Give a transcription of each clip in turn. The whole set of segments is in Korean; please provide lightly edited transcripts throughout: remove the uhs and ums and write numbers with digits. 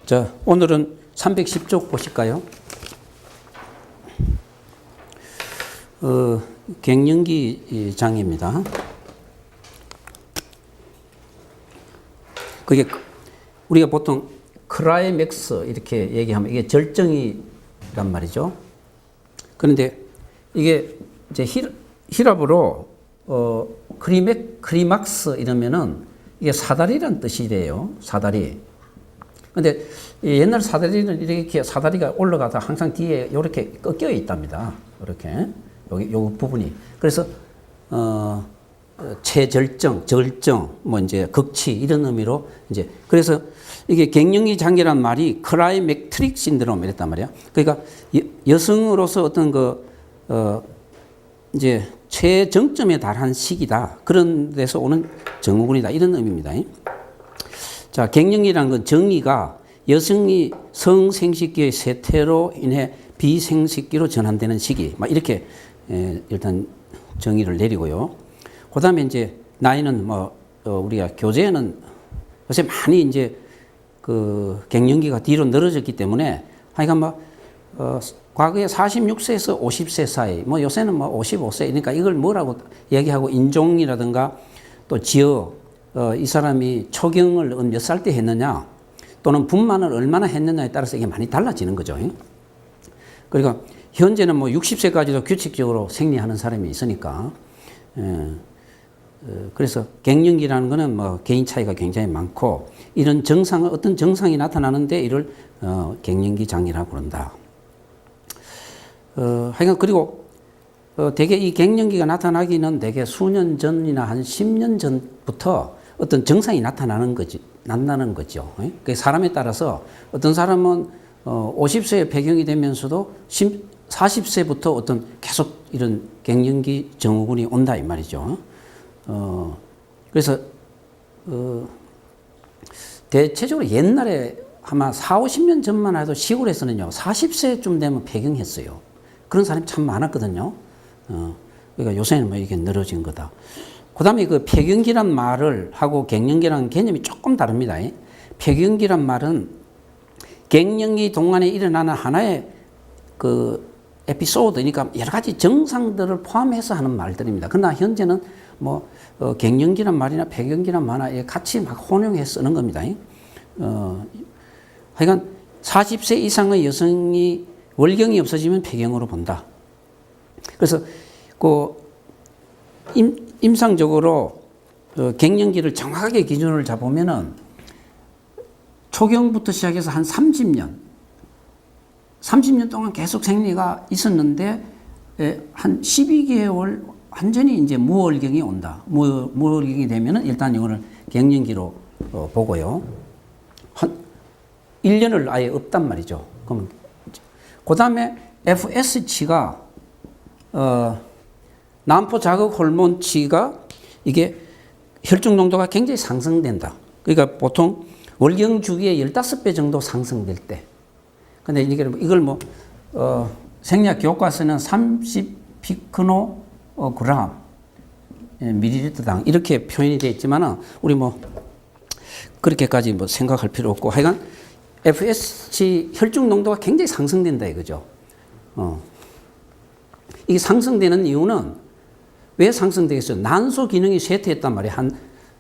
자, 오늘은 310쪽 보실까요? 갱년기 장애입니다. 그게 우리가 보통 클라이맥스 이렇게 얘기하면 이게 절정이란 말이죠. 그런데 이게 이제 히랍어로 크리막스 이러면은 이게 사다리란 뜻이래요. 사다리. 근데 옛날 사다리는 이렇게 사다리가 올라가다 항상 뒤에 이렇게 꺾여 있답니다. 이렇게 여기 요 부분이. 그래서 최절정, 절정, 뭐 이제 극치 이런 의미로 이제 그래서 이게 갱년기 장애란 말이 클라이맥트릭 신드롬 이랬단 말이야. 그러니까 여성으로서 어떤 이제 최정점에 달한 시기다. 그런 데서 오는 증후군이다. 이런 의미입니다. 자, 갱년기라는 건 정의가 여성이 성생식기의 쇠퇴로 인해 비생식기로 전환되는 시기. 막 이렇게 일단 정의를 내리고요. 그 다음에 이제 나이는 우리가 교재에는 요새 많이 이제 갱년기가 뒤로 늘어졌기 때문에 하여간 과거에 46세에서 50세 사이, 요새는 55세, 그러니까 이걸 뭐라고 얘기하고 인종이라든가 또 지역, 이 사람이 초경을 몇 살 때 했느냐 또는 분만을 얼마나 했느냐에 따라서 이게 많이 달라지는 거죠. 그러니까 현재는 60세까지도 규칙적으로 생리하는 사람이 있으니까, 그래서 갱년기라는 거는 개인 차이가 굉장히 많고 이런 어떤 증상이 나타나는데 이를 갱년기 장애라고 그런다. 하여간 그리고 대개 이 갱년기가 나타나기는 대개 수년 전이나 한 10년 전부터 어떤 증상이 나타나는 거죠. 그 사람에 따라서 어떤 사람은 50세에 폐경이 되면서도 40세부터 어떤 계속 이런 갱년기 증후군이 온다 이 말이죠. 그래서 대체적으로 옛날에 아마 40-50년 전만 해도 시골에서는요 40세쯤 되면 폐경했어요. 그런 사람이 참 많았거든요. 그러니까 요새는 이게 늘어진 거다. 그 다음에 그 폐경기란 말을 하고 갱년기라는 개념이 조금 다릅니다. 폐경기란 말은 갱년기 동안에 일어나는 하나의 에피소드, 그러니까 여러 가지 증상들을 포함해서 하는 말들입니다. 그러나 현재는 갱년기란 말이나 폐경기란 말이나 같이 막 혼용해서 쓰는 겁니다. 하여간 40세 이상의 여성이 월경이 없어지면 폐경으로 본다. 그래서 임상적으로 갱년기를 정확하게 기준을 잡으면은 초경부터 시작해서 한 30년 동안 계속 생리가 있었는데 한 12개월 완전히 이제 무월경이 온다. 무월경이 되면은 일단 이거를 갱년기로 보고요. 한 1년을 아예 없단 말이죠. 그러면 그 다음에 FS치가 난포 자극 호르몬치가 이게 혈중 농도가 굉장히 상승된다. 그러니까 보통 월경 주기의 15배 정도 상승될 때. 근데 이걸 생리학 교과서는 30 피코노그램 밀리리터당 이렇게 표현이 되어 있지만은 우리 그렇게까지 생각할 필요 없고 하여간 FSH 혈중 농도가 굉장히 상승된다 이거죠. 이게 상승되는 이유는 왜 상승되겠어요? 난소 기능이 쇠퇴했단 말이에요.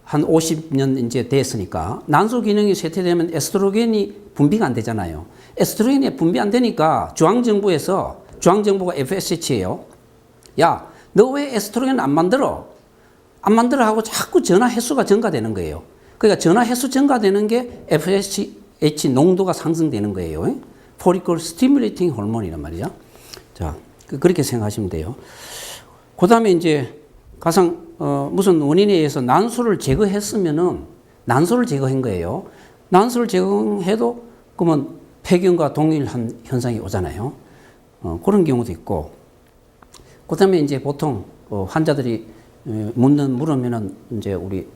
한 50년 이제 됐으니까. 난소 기능이 쇠퇴되면 에스트로겐이 분비가 안 되잖아요. 에스트로겐이 분비 안 되니까 중앙정부가 FSH예요. 야, 너 왜 에스트로겐 안 만들어? 안 만들어 하고 자꾸 전화 횟수가 증가되는 거예요. 그러니까 전화 횟수 증가되는 게 FSH 농도가 상승되는 거예요. 포리클 스티뮬레이팅 호르몬이란 말이죠. 자, 그렇게 생각하시면 돼요. 그 다음에 이제 가장 무슨 원인에 의해서 난소를 제거했으면은 난소를 제거한 거예요. 난소를 제거해도 그러면 폐경과 동일한 현상이 오잖아요. 그런 경우도 있고. 그 다음에 이제 보통 환자들이 물으면은 이제 우리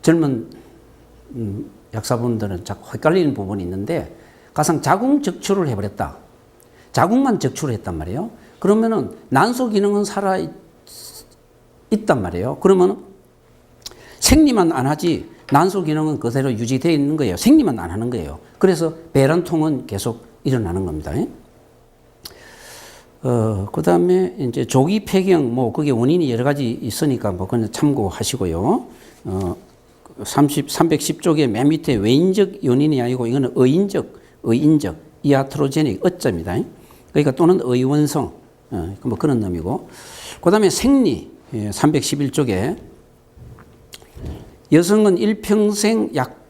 젊은 약사분들은 자꾸 헷갈리는 부분이 있는데 가상 자궁 적출을 해버렸다. 자궁만 적출을 했단 말이에요. 그러면은 난소 기능은 살아 있단 말이에요. 그러면 생리만 안 하지 난소 기능은 그대로 유지되어 있는 거예요. 생리만 안 하는 거예요. 그래서 배란통은 계속 일어나는 겁니다. 그 다음에 이제 조기 폐경, 뭐, 그게 원인이 여러 가지 있으니까 뭐, 그건 참고하시고요. 310쪽의 맨 밑에 외인적 요인이 아니고 이거는 의인적, 이아트로제닉, 어자입니다. 그러니까 또는 의원성, 뭐 그런 놈이고. 그 다음에 생리, 311쪽에 여성은 일평생 약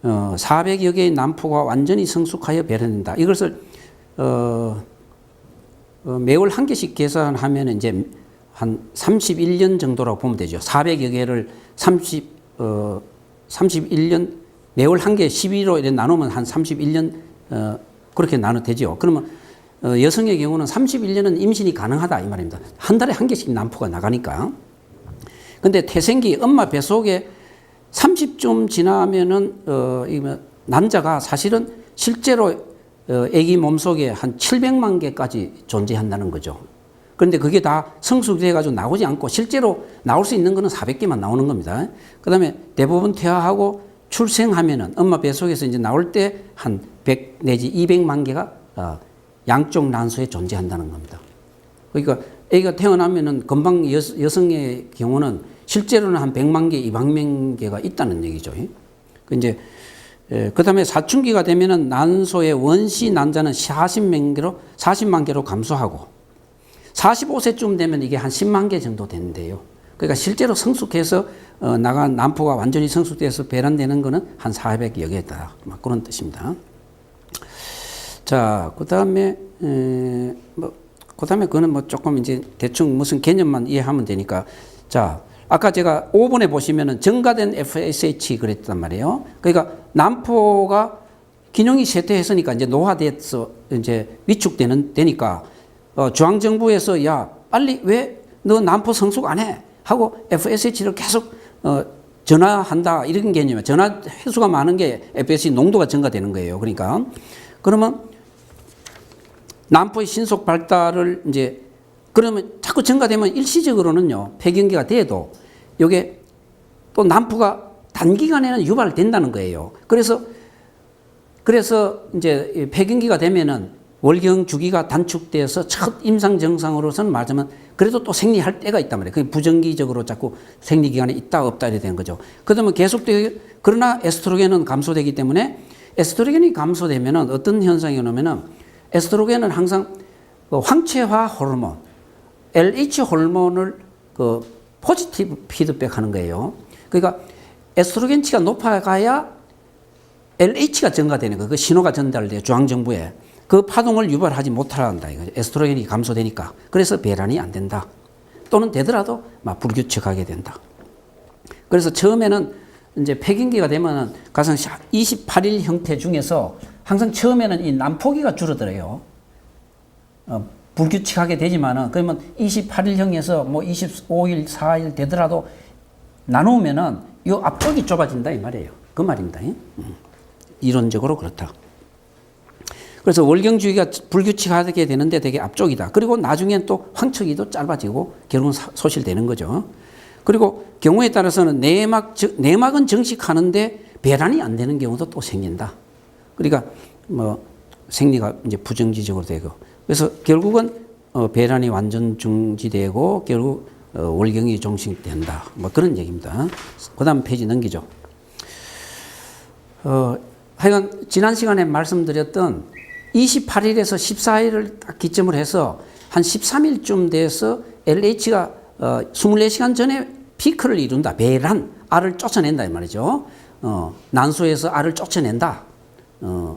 400여 개의 난포가 완전히 성숙하여 배란된다. 이것을, 매월 한 개씩 계산하면 이제 한 31년 정도라고 보면 되죠. 400여 개를 31년, 매월 한 개 12로 이렇게 나누면 한 31년, 그렇게 나눠 되죠. 그러면, 여성의 경우는 31년은 임신이 가능하다. 이 말입니다. 한 달에 한 개씩 난포가 나가니까. 근데 태생기, 엄마 뱃속에 30쯤 지나면은, 남자가 사실은 실제로 아기 몸속에 한 700만 개까지 존재한다는 거죠. 그런데 그게 다 성숙돼가지고 나오지 않고 실제로 나올 수 있는 거는 400개만 나오는 겁니다. 그 다음에 대부분 퇴화하고 출생하면은 엄마 뱃속에서 이제 나올 때 한 100 내지 200만 개가 양쪽 난소에 존재한다는 겁니다. 그러니까 아기가 태어나면은 금방 여성의 경우는 실제로는 한 100만 개, 200만 개가 있다는 얘기죠. 그 이제 그 다음에 사춘기가 되면은 난소의 원시 난자는 40만 개로 감소하고 45세쯤 되면 이게 한 10만 개 정도 되는데요. 그러니까 실제로 성숙해서 나간 난포가 완전히 성숙돼서 배란되는 거는 한 400여 개다. 막 그런 뜻입니다. 자, 그 다음에 그거는 뭐 조금 이제 대충 무슨 개념만 이해하면 되니까. 자, 아까 제가 5번에 보시면은 증가된 FSH 그랬단 말이에요. 그러니까 난포가 기능이 쇠퇴했으니까 이제 노화돼서 이제 되니까 중앙정부에서 야, 빨리 왜 너 난포 성숙 안 해? 하고 FSH를 계속 전화한다. 이런 개념이에요. 전화 횟수가 많은 게 FSH 농도가 증가되는 거예요. 그러니까 그러면 난포의 신속 발달을 이제 그러면 자꾸 증가되면 일시적으로는요, 폐경기가 돼도 이게 또 난포가 단기간에는 유발된다는 거예요. 그래서 이제 폐경기가 되면은 월경 주기가 단축돼서 첫 임상 증상으로서는 말하자면 그래도 또 생리할 때가 있단 말이에요. 그게 부정기적으로 자꾸 생리 기간에 있다 없다 이렇게 되는 거죠. 그러면 그러나 에스트로겐은 감소되기 때문에 에스트로겐이 감소되면은 어떤 현상이 오냐면은 에스트로겐은 항상 황체화 호르몬, LH 호르몬을 포지티브 피드백 하는 거예요. 그러니까 에스트로겐치가 높아가야 LH가 증가되는 거예요. 그 신호가 전달돼요. 중앙정부에. 그 파동을 유발하지 못한다. 에스트로겐이 감소되니까. 그래서 배란이 안 된다. 또는 되더라도 막 불규칙하게 된다. 그래서 처음에는 이제 폐경기가 되면은 가령 28일 형태 중에서 항상 처음에는 이 난포기가 줄어들어요. 불규칙하게 되지만은 그러면 28일형에서 뭐 25일, 4일 되더라도 나누면은 이 앞쪽이 좁아진다 이 말이에요. 그 말입니다. 이론적으로 그렇다. 그래서 월경주기가 불규칙하게 되는데 되게 앞쪽이다. 그리고 나중엔 또 황처기도 짧아지고 결국은 소실되는 거죠. 그리고 경우에 따라서는 내막은 정식하는데 배란이 안 되는 경우도 또 생긴다. 그러니까 뭐 생리가 이제 부정지적으로 되고 그래서 결국은 배란이 완전 중지되고 결국 월경이 종식된다. 뭐 그런 얘기입니다. 그 다음 페이지 넘기죠. 하여간 지난 시간에 말씀드렸던 28일에서 14일을 딱 기점으로 해서 한 13일쯤 돼서 LH가 24시간 전에 피크를 이룬다. 배란, 알을 쫓아낸다 이 말이죠. 난소에서 알을 쫓아낸다.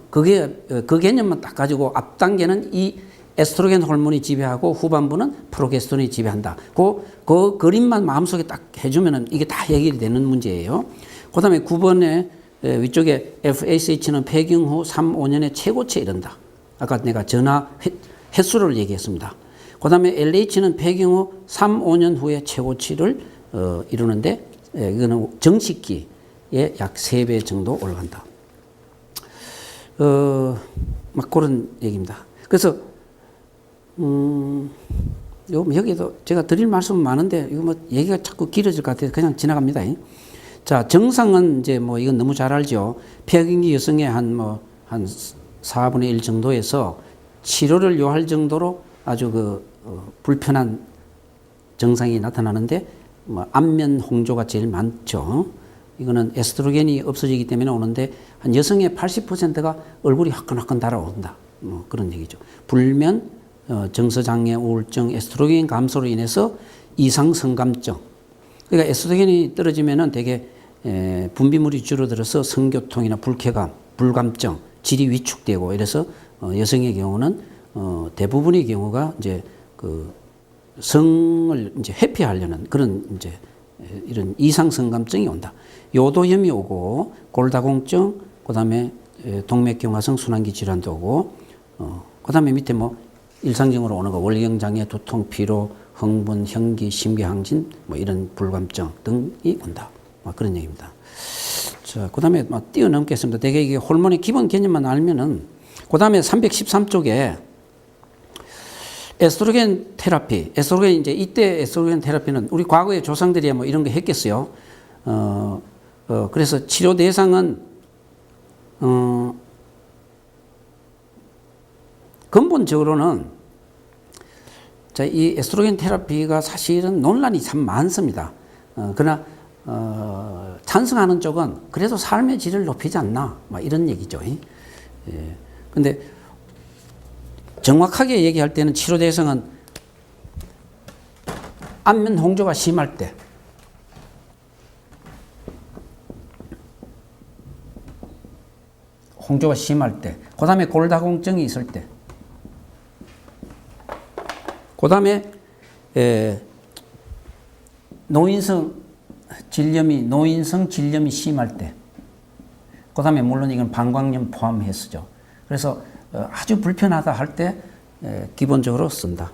그게 그 개념만 딱 가지고 앞 단계는 이 에스트로겐 호르몬이 지배하고 후반부는 프로게스테론이 지배한다. 그 그림만 마음속에 딱 해주면은 이게 다 해결이 되는 문제예요. 그 다음에 9번에 위쪽에 FSH는 폐경 후 3, 5년에 최고치에 이른다. 아까 내가 전화 횟수를 얘기했습니다. 그 다음에 LH는 폐경 후 3, 5년 후에 최고치를 이루는데 이거는 정식기에 약 3배 정도 올라간다. 막 그런 얘기입니다. 그래서 여기도 제가 드릴 말씀은 많은데 이거 뭐 얘기가 자꾸 길어질 것 같아서 그냥 지나갑니다. 자, 정상은 이제 뭐 이건 너무 잘 알죠. 폐경기 여성의 한 4분의 1 정도에서 치료를 요할 정도로 아주 불편한 증상이 나타나는데 뭐 안면 홍조가 제일 많죠. 이거는 에스트로겐이 없어지기 때문에 오는데 한 여성의 80%가 얼굴이 화끈화끈 달아온다. 뭐 그런 얘기죠. 불면, 정서장애, 우울증, 에스트로겐 감소로 인해서 이상 성감증. 그러니까 에스트로겐이 떨어지면은 되게 분비물이 줄어들어서 성교통이나 불쾌감, 불감증, 질이 위축되고 이래서 여성의 경우는 대부분의 경우가 이제 성을 이제 회피하려는 그런 이제 이런 이상 성감증이 온다. 요도염이 오고 골다공증, 그다음에 동맥경화성 순환기 질환도 오고, 그다음에 밑에 뭐 일상적으로 오는 거 월경 장애, 두통, 피로, 흥분, 현기, 심계항진, 뭐 이런 불감증 등이 온다. 뭐 그런 얘기입니다. 자, 그다음에 막 뛰어넘겠습니다. 대개 이게 호르몬의 기본 개념만 알면은, 그다음에 313쪽에 에스트로겐 테라피, 에스트로겐 이제 이때 에스트로겐 테라피는 우리 과거의 조상들이 뭐 이런 거 했겠어요. 그래서 치료 대상은 근본적으로는 자, 이 에스트로겐 테라피가 사실은 논란이 참 많습니다. 그러나 찬성하는 쪽은 그래도 삶의 질을 높이지 않나, 막 이런 얘기죠. 예. 근데 정확하게 얘기할 때는 치료 대상은 안면 홍조가 심할 때, 홍조가 심할 때, 그 다음에 골다공증이 있을 때, 그 다음에 노인성 질염이 심할 때, 그 다음에 물론 이건 방광염 포함해서죠. 그래서 아주 불편하다 할 때 기본적으로 쓴다.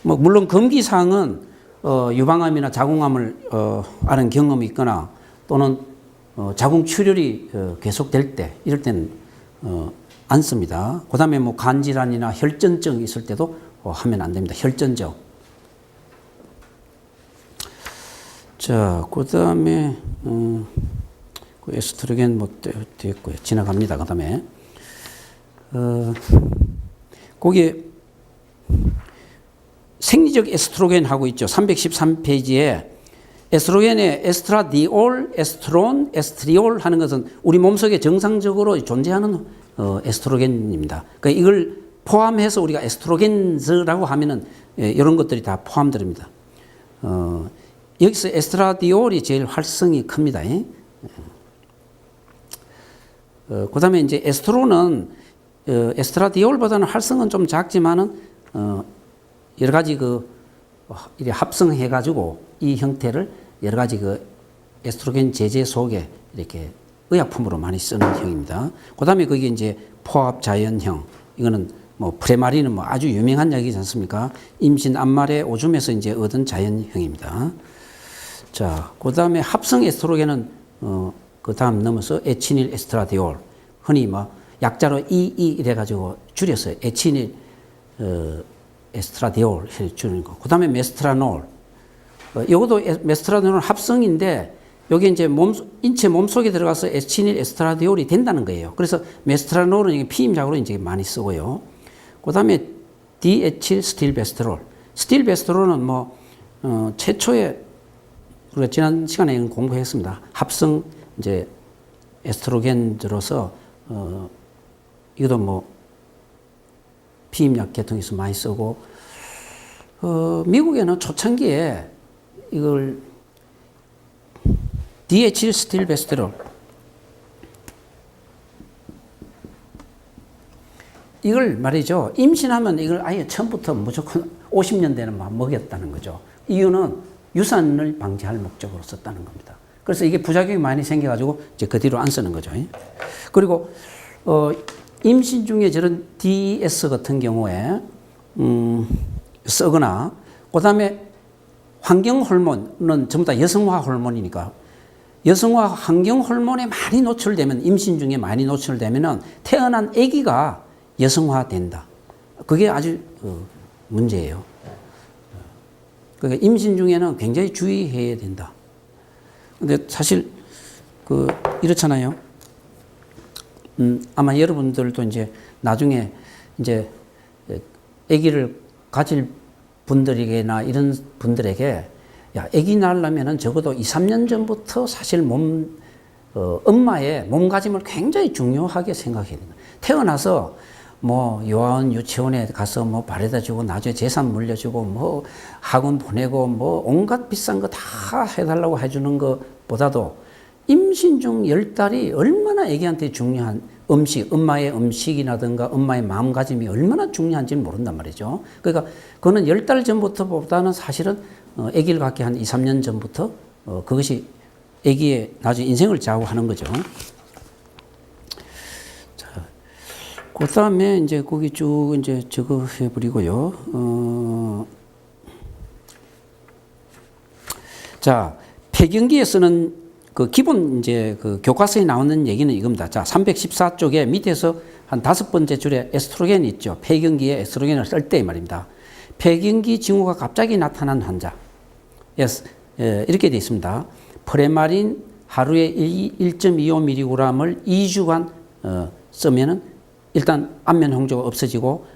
뭐 물론 금기사항은 유방암이나 자궁암을 앓은 경험이 있거나 또는 자궁출혈이 계속될 때, 이럴 때는 안 씁니다. 그 다음에 뭐 간질환이나 혈전증 있을 때도 하면 안 됩니다. 혈전증. 자, 그 다음에 에스트로겐 뭐 됐고요. 지나갑니다. 그 다음에 거기에 생리적 에스트로겐 하고 있죠. 313페이지에 에스트로겐의 에스트라디올, 에스트론, 에스트리올 하는 것은 우리 몸속에 정상적으로 존재하는 에스트로겐입니다. 그러니까 이걸 포함해서 우리가 에스트로겐즈라고 하면은 이런 것들이 다 포함됩니다. 여기서 에스트라디올이 제일 활성이 큽니다. 그 다음에 이제 에스트론은 에스트라디올보다는 활성은 좀 작지만은 여러 가지 이렇게 합성해가지고 이 형태를 여러 가지 에스트로겐 제제 속에 이렇게 의약품으로 많이 쓰는 형입니다. 그 다음에 그게 이제 포합 자연형, 이거는 뭐 프레마린은 뭐 아주 유명한 약이지 않습니까? 임신 암말의 오줌에서 이제 얻은 자연형입니다. 자, 그 다음에 합성 에스트로겐은 그 다음 넘어서 에치닐 에스트라디올, 흔히 뭐 약자로 EE 이래가지고 줄여서 에치닐 에스트라디올 줄이는 거. 그 다음에 메스트라놀. 이것도 메스트라놀은 합성인데 여기 이제 인체 몸속에 들어가서 에치닐 에스트라디올이 된다는 거예요. 그래서 메스트라놀은 피임약으로 이제 많이 쓰고요. 그 다음에 디에칠 스틸베스테롤. 스틸베스테롤은 뭐 최초에 우리가 지난 시간에 공부했습니다. 합성 이제 에스트로겐으로서 이것도 뭐 피임약 계통에서 많이 쓰고, 미국에는 초창기에 이걸 디에칠 스틸베스테롤 이걸 말이죠. 임신하면 이걸 아예 처음부터 무조건 50년대는 막 먹였다는 거죠. 이유는 유산을 방지할 목적으로 썼다는 겁니다. 그래서 이게 부작용이 많이 생겨가지고 이제 그 뒤로 안 쓰는 거죠. 그리고 임신 중에 저런 DS 같은 경우에 쓰거나, 그 다음에 환경 호르몬은 전부 다 여성화 호르몬이니까 여성화 환경 호르몬에 많이 노출되면, 임신 중에 많이 노출되면은 태어난 아기가 여성화된다. 그게 아주 문제예요. 그러니까 임신 중에는 굉장히 주의해야 된다. 근데 사실 이렇잖아요. 아마 여러분들도 이제 나중에 이제 아기를 가질 분들에게나 이런 분들에게 야, 아기 낳으려면은 적어도 2, 3년 전부터 사실 엄마의 몸가짐을 굉장히 중요하게 생각해야 됩니다. 태어나서 뭐 요아원 유치원에 가서 뭐 바래다 주고 나중에 재산 물려주고 뭐 학원 보내고 뭐 온갖 비싼 거 다 해달라고 해주는 것보다도 임신 중 10달이 얼마나 아기한테 중요한 음식, 엄마의 음식이라든가 엄마의 마음가짐이 얼마나 중요한지는 모른단 말이죠. 그러니까 그거는 10달 전부터보다는 사실은 아기를 갖기 한 2, 3년 전부터 그것이 아기의 나중에 인생을 좌우하는 거죠. 자, 그 다음에 이제 거기 쭉 이제 저거 해버리고요. 자, 폐경기에 쓰는 그 기본 이제 그 교과서에 나오는 얘기는 이겁니다. 자, 314쪽에 밑에서 한 5번째 줄에 에스트로겐이 있죠. 폐경기에 에스트로겐을 쓸 때 말입니다. 폐경기 징후가 갑자기 나타난 환자. 이렇게 되어 있습니다. 프레마린 하루에 1.25mg을 2주간 쓰면은 일단 안면 홍조가 없어지고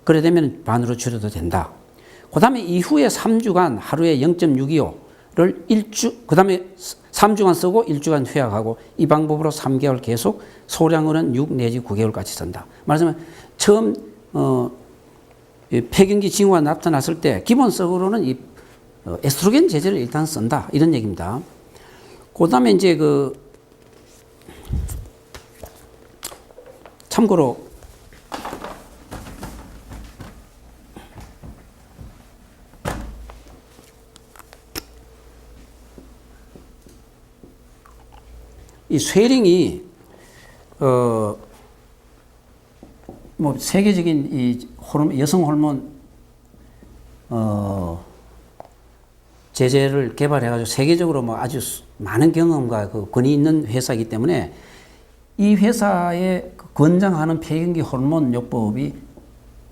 그래 되면 반으로 줄여도 된다. 그 다음에 이후에 3주간 하루에 0.625를 그 다음에 3주간 쓰고 1주간 휴약하고 이 방법으로 3개월 계속 소량으로는 6 내지 9개월까지 쓴다. 말하자면 처음 폐경기 징후가 나타났을 때 기본적으로는 이 에스트로겐 제제를 일단 쓴다 이런 얘기입니다. 그 다음에 이제 참고로 이 쇠링이 뭐 세계적인 이 여성 호르몬 제제를 개발해가지고 세계적으로 뭐 아주 많은 경험과 그 권위 있는 회사이기 때문에 이 회사에 권장하는 폐경기 호르몬요법이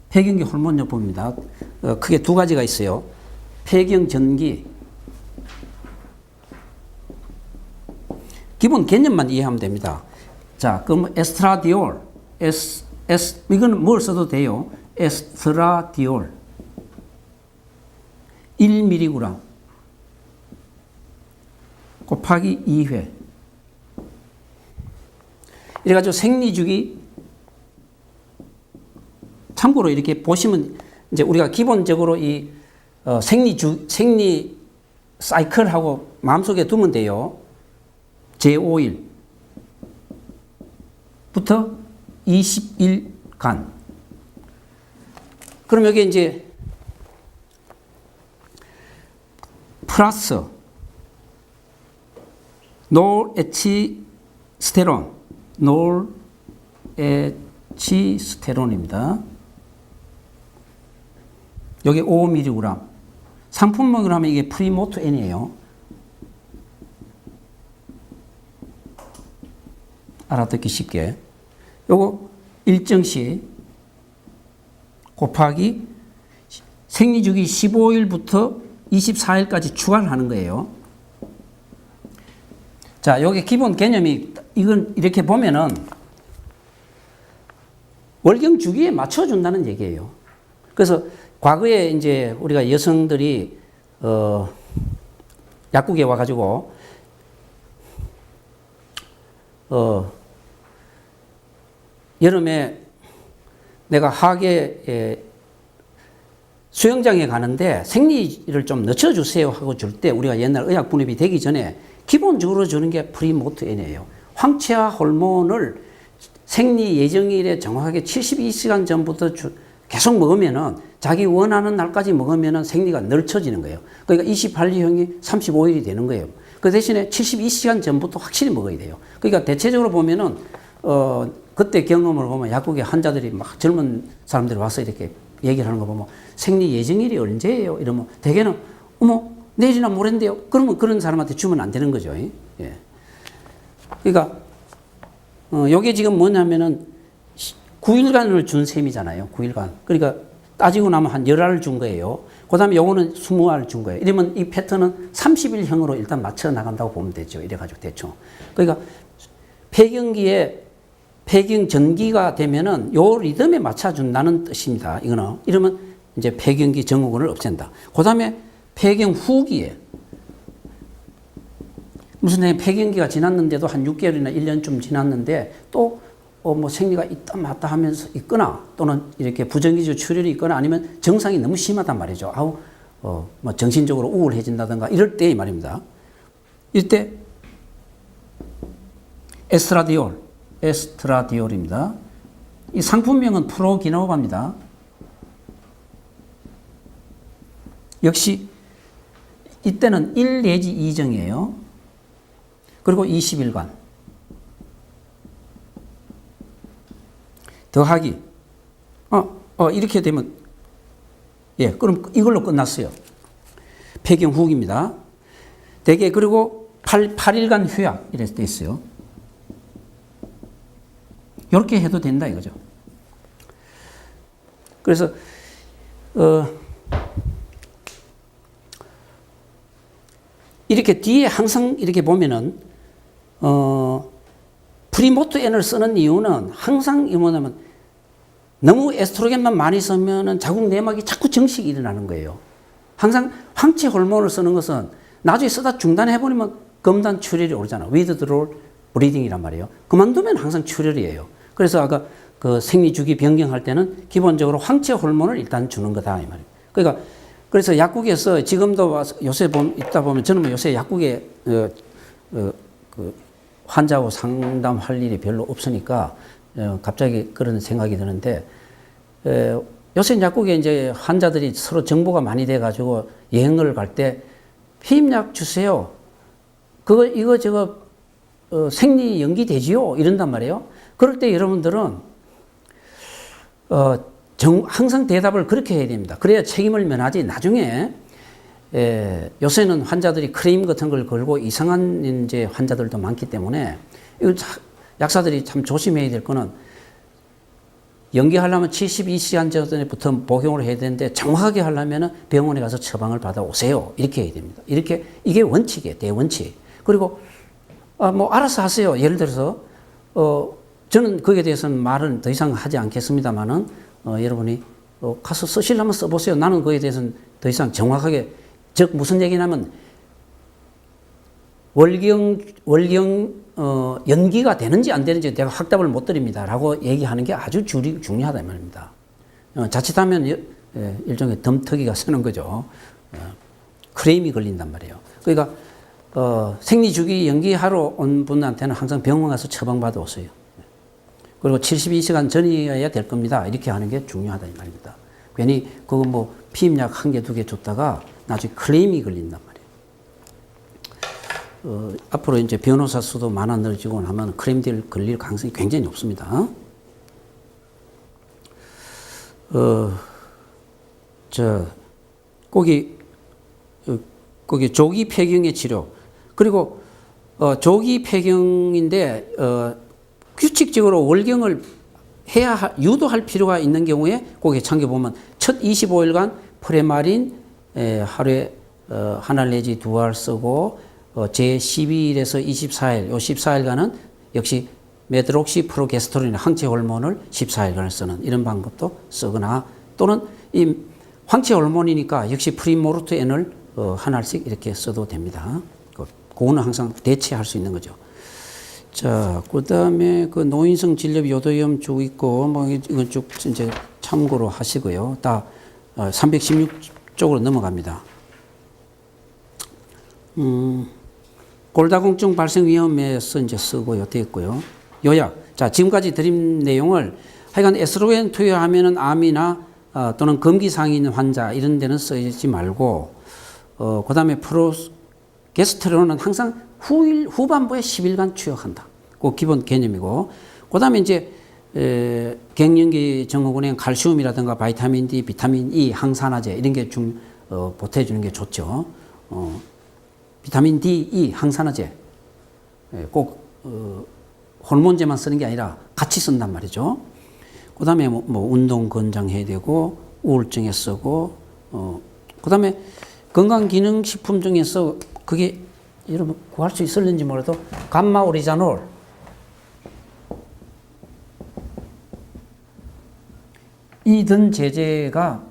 폐경기 호르몬요법입니다. 크게 두 가지가 있어요. 폐경전기 기본 개념만 이해하면 됩니다. 자, 그럼 에스트라디올, 이건 뭘 써도 돼요. 에스트라디올 1mg 곱하기 2회. 이래가지고 생리주기, 참고로 이렇게 보시면 이제 우리가 기본적으로 이 생리 사이클하고 마음속에 두면 돼요. 제5일부터 20일간. 그럼 여기 이제 플러스 노르에치스테론입니다. 여기 5mg. 상품명으로 하면 이게 프리모트N이에요. 알아듣기 쉽게. 요거 일정시 곱하기 생리주기 15일부터 24일까지 추가를 하는 거예요. 자, 요게 기본 개념이 이건 이렇게 보면은 월경 주기에 맞춰준다는 얘기예요. 그래서 과거에 이제 우리가 여성들이 약국에 와가지고 여름에 내가 하계 수영장에 가는데 생리를 좀 늦춰주세요 하고 줄 때 우리가 옛날 의약 분업이 되기 전에 기본적으로 주는 게 프리모트N이에요. 황체화 호르몬을 생리 예정일에 정확하게 72시간 전부터 계속 먹으면은 자기 원하는 날까지 먹으면은 생리가 늦춰지는 거예요. 그러니까 28일형이 35일이 되는 거예요. 그 대신에 72시간 전부터 확실히 먹어야 돼요. 그러니까 대체적으로 보면은 그때 경험을 보면 약국에 환자들이 막 젊은 사람들이 와서 이렇게 얘기를 하는 거 보면 생리 예정일이 언제예요? 이러면 대개는 어머 내일이나 모레인데요. 그러면 그런 사람한테 주면 안 되는 거죠. 예. 그러니까 요게 지금 뭐냐면은 9일간을 준 셈이잖아요. 9일간. 그러니까 따지고 나면 한 열알을 준 거예요. 그 다음에 요거는 20알 준 거예요. 이러면 이 패턴은 30일형으로 일단 맞춰 나간다고 보면 되죠. 이래가지고 대충. 그러니까 폐경기에 폐경 전기가 되면은 요 리듬에 맞춰준다는 뜻입니다. 이거는. 이러면 이제 폐경기 증후군을 없앤다. 그 다음에 폐경 후기에 무슨 폐경기가 지났는데도 한 6개월이나 1년쯤 지났는데 또 뭐 생리가 있다 맞다 하면서 있거나 또는 이렇게 부정기적 출혈이 있거나 아니면 정상이 너무 심하단 말이죠. 아우 뭐 정신적으로 우울해진다든가 이럴 때 말입니다. 이때 에스트라디올입니다. 이 상품명은 프로기노바입니다. 역시 이때는 1 내지 2정이에요. 그리고 20일간 더하기 이렇게 되면 그럼 이걸로 끝났어요. 폐경 후기입니다. 대개 그리고 8일간 휴약 이렇게 돼 있어요. 이렇게 해도 된다 이거죠. 그래서 이렇게 뒤에 항상 이렇게 보면은 프리모트 N을 쓰는 이유는 항상 뭐냐면 너무 에스트로겐만 많이 쓰면은 자궁 내막이 자꾸 정식이 일어나는 거예요. 항상 황체 호르몬을 쓰는 것은 나중에 쓰다 중단해버리면 검단 출혈이 오르잖아. withdrawal bleeding이란 말이에요. 그만두면 항상 출혈이에요. 그래서 아까 그 생리주기 변경할 때는 기본적으로 황체 호르몬을 일단 주는 거다 이 말이에요. 그러니까 그래서 약국에서 지금도 와서 요새 있다 보면 저는 요새 약국에 그 환자하고 상담할 일이 별로 없으니까 갑자기 그런 생각이 드는데 요새 약국에 이제 환자들이 서로 정보가 많이 돼가지고 여행을 갈 때 피임약 주세요. 이거 저거 생리 연기되지요? 이런단 말이에요. 그럴 때 여러분들은 항상 대답을 그렇게 해야 됩니다. 그래야 책임을 면하지. 나중에 요새는 환자들이 크레임 같은 걸 걸고 이상한 이제 환자들도 많기 때문에 이거 약사들이 참 조심해야 될 거는 연기하려면 72시간 전부터 복용을 해야 되는데 정확하게 하려면 병원에 가서 처방을 받아 오세요. 이렇게 해야 됩니다. 이게 원칙이에요. 대원칙. 그리고 뭐 알아서 하세요. 예를 들어서 저는 거기에 대해서는 말은 더 이상 하지 않겠습니다만은 여러분이 가서 쓰시려면 써보세요. 나는 거기에 대해서는 더 이상 정확하게 즉 무슨 얘기냐면 월경 연기가 되는지 안 되는지 내가 확답을 못 드립니다라고 얘기하는 게 아주 중요하다 이 말입니다. 자칫하면 일종의 덤터기가 서는 거죠. 크레임이 걸린단 말이에요. 그러니까 생리주기 연기하러 온 분한테는 항상 병원 가서 처방받아 오세요. 그리고 72시간 전이어야 될 겁니다. 이렇게 하는 게 중요하다 이 말입니다. 괜히 그거 뭐 피임약 1개, 2개 줬다가 나중에 클레임이 걸린단 말이에요. 앞으로 이제 변호사 수도 많아지고 나면 클레임들 걸릴 가능성이 굉장히 높습니다. 거기 조기 폐경의 치료. 그리고 조기 폐경인데 규칙적으로 월경을 유도할 필요가 있는 경우에 거기에 참고보면 첫 25일간 프레마린 하루에 한 알 내지 2알 쓰고 제 12일에서 24일 요 14일간은 역시 메드록시 프로게스테론이나 항체 호르몬을 14일간을 쓰는 이런 방법도 쓰거나 또는 이 황체 호르몬이니까 역시 프리모르트 N을 한 알씩 이렇게 써도 됩니다. 그거는 항상 대체할 수 있는 거죠. 자, 그 다음에 그 노인성 진렵 요도염 쭉 있고, 뭐, 이건 쭉 이제 참고로 하시고요. 다 316쪽으로 넘어갑니다. 골다공증 발생 위험에서 이제 쓰고요. 됐고요. 요약. 자, 지금까지 드린 내용을 하여간 에스트로겐 투여하면은 암이나 또는 금기사항이 있는 환자 이런 데는 쓰지 말고, 그 다음에 프로게스테론은 항상 후반부에 10일간 투여한다. 그 기본 개념이고, 그 다음에 이제, 갱년기 증후군에 칼슘이라든가 바이타민 D, 비타민 E, 항산화제 이런 게 보태주는 게 좋죠. 비타민 D, E, 항산화제. 꼭, 호르몬제만 쓰는 게 아니라 같이 쓴단 말이죠. 그 다음에 뭐 운동 권장해야 되고, 우울증에 쓰고, 그 다음에 건강기능식품 중에서 그게 여러분 구할 수 있을는지 몰라도 감마오리자놀. 이 든 제제가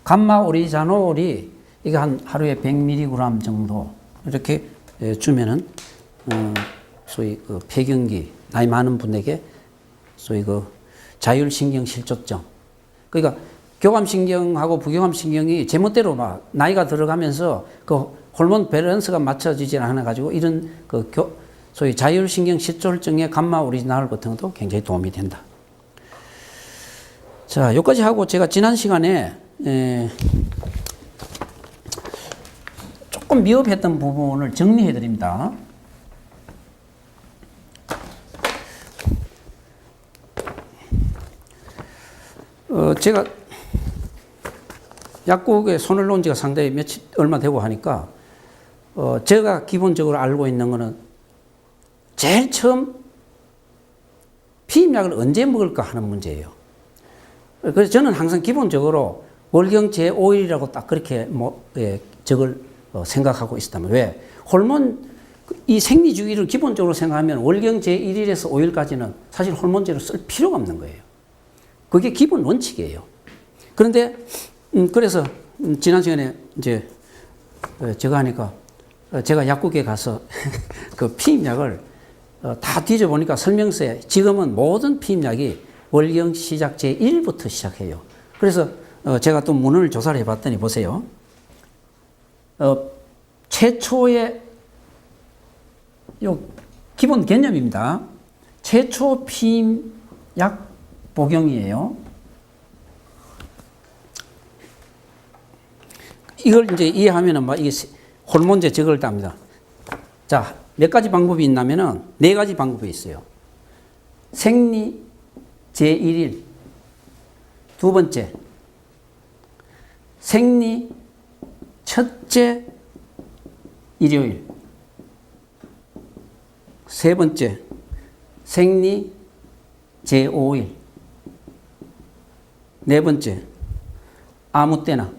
감마오리자놀이 이게 한 하루에 100mg 정도 이렇게 주면은 소위 그 폐경기 나이 많은 분에게 소위 그 자율신경실조증 그러니까 교감신경하고 부교감신경이 제멋대로 막 나이가 들어가면서 그 호르몬 밸런스가 맞춰지지 않아 가지고 이런 그 소위 자율신경실조증의 감마오리지널 같은 것도 굉장히 도움이 된다. 자, 여기까지 하고 제가 지난 시간에 조금 미흡했던 부분을 정리해 드립니다. 제가 약국에 손을 놓은 지가 상당히 얼마 되고 하니까 제가 기본적으로 알고 있는 거는 제일 처음 피임약을 언제 먹을까 하는 문제예요. 그래서 저는 항상 기본적으로 월경 제5일이라고 딱 그렇게 적을 생각하고 있었다면 왜? 호르몬 이 생리주기를 기본적으로 생각하면 월경 제1일에서 5일까지는 사실 호르몬제를 쓸 필요가 없는 거예요. 그게 기본 원칙이에요. 그런데 그래서 지난 시간에 이제 제가 하니까 제가 약국에 가서 그 피임약을 다 뒤져보니까 설명서에 지금은 모든 피임약이 월경 시작 제1부터 시작해요. 그래서 제가 또 문헌을 조사를 해봤더니 보세요. 최초의 요 기본 개념입니다. 최초 피임약 복용이에요. 이걸 이제 이해하면은 막 이게 호르몬제 적을 답니다. 자, 몇 가지 방법이 있냐면은 네 가지 방법이 있어요. 생리 제1일. 두 번째, 생리 첫째 일요일. 세 번째, 생리 제5일. 네 번째, 아무 때나.